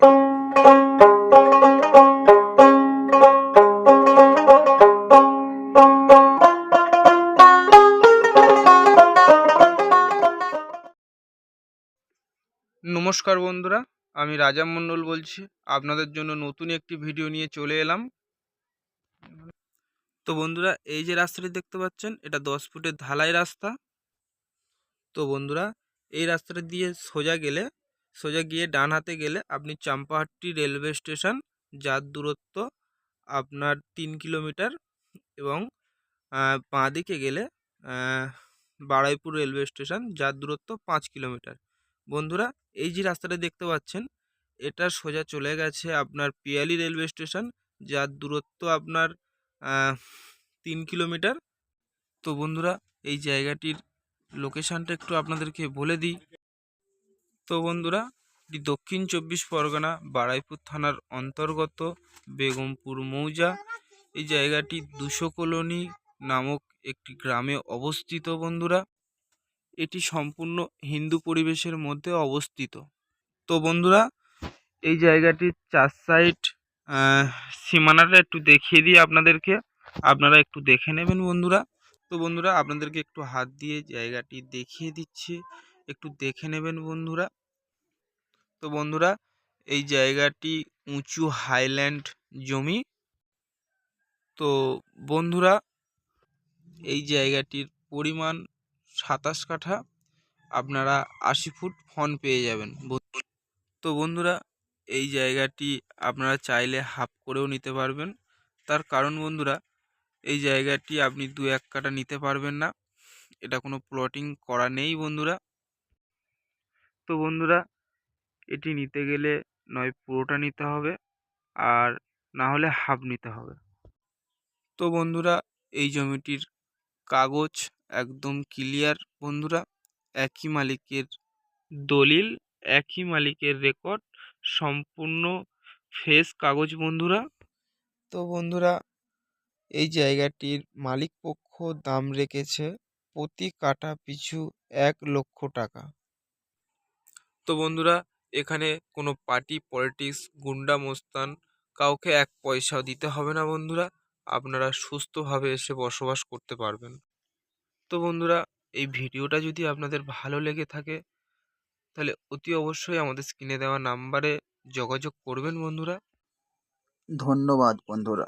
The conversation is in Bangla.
নমস্কার বন্ধুরা, আমি রাজা মণ্ডল বলছি। আপনাদের জন্য নতুন একটি ভিডিও নিয়ে চলে এলাম। তো বন্ধুরা, এই যে রাস্তাটি দেখতে পাচ্ছেন, এটা 10 ফুটের ঢালাই রাস্তা। তো বন্ধুরা, এই রাস্তাটা দিয়ে সোজা গিয়ে ডান হাতে গেলে আপনি চাম্পাহাট্টি রেলওয়ে স্টেশন, যার দূরত্ব আপনার 3 কিলোমিটার, এবং বাঁ দিকে গেলে বারুইপুর রেলওয়ে স্টেশন, যার দূরত্ব 5 কিলোমিটার। বন্ধুরা, এই যে রাস্তাটা দেখতে পাচ্ছেন, এটা সোজা চলে গেছে আপনার পিয়ালি রেলওয়ে স্টেশন, যার দূরত্ব আপনার 3 কিলোমিটার। তো বন্ধুরা, এই জায়গাটির লোকেশানটা একটু আপনাদেরকে বলে দিই। তো বন্ধুরা, এটি দক্ষিণ 24 পরগনা বারুইপুর থানার অন্তর্গত বেগমপুর মৌজা। এই জায়গাটি 200 কলোনি নামক একটি গ্রামে অবস্থিত। বন্ধুরা, এটি সম্পূর্ণ হিন্দু পরিবেশের মধ্যে অবস্থিত। তো বন্ধুরা, এই জায়গাটির 4 সাইড সীমানাটা একটু দেখিয়ে দিই আপনাদেরকে, আপনারা একটু দেখে নেবেন বন্ধুরা। তো বন্ধুরা, আপনাদেরকে একটু হাত দিয়ে জায়গাটি দেখিয়ে দিচ্ছি, একটু দেখে নেবেন বন্ধুরা। তো বন্ধুরা, এই জায়গাটি উঁচু হাইল্যান্ড জমি। তো বন্ধুরা, এই জায়গাটির পরিমাণ 27 কাঠা, আপনারা 80 ফুট ফন পেয়ে যাবেন। তো বন্ধুরা, এই জায়গাটি আপনারা চাইলে হাফ করেও নিতে পারবেন। তার কারণ বন্ধুরা, এই জায়গাটি আপনি 2-1 কাঠা নিতে পারবেন না, এটা কোনো প্লটিং করা নেই বন্ধুরা। তো বন্ধুরা, এটি নিতে গেলে নয় পুরোটা নিতে হবে, আর না হলে হাফ নিতে হবে। তো বন্ধুরা, এই জমিটির কাগজ একদম ক্লিয়ার বন্ধুরা, একই মালিকের দলিল, একই মালিকের রেকর্ড, সম্পূর্ণ ফ্রেশ কাগজ বন্ধুরা। তো বন্ধুরা, এই জায়গাটির মালিক পক্ষ দাম রেখেছে প্রতি কাঠা পিছু 1 লক্ষ টাকা। তো বন্ধুরা, এখানে কোনো পার্টি পলিটিক্স, গুন্ডা মোস্তান, কাউকে 1 পয়সাও দিতে হবে না বন্ধুরা, আপনারা সুস্থভাবে এসে বসবাস করতে পারবেন। তো বন্ধুরা, এই ভিডিওটা যদি আপনাদের ভালো লেগে থাকে, তাহলে অতি অবশ্যই আমাদের স্ক্রিনে দেওয়া নাম্বারে যোগাযোগ করবেন বন্ধুরা। ধন্যবাদ বন্ধুরা।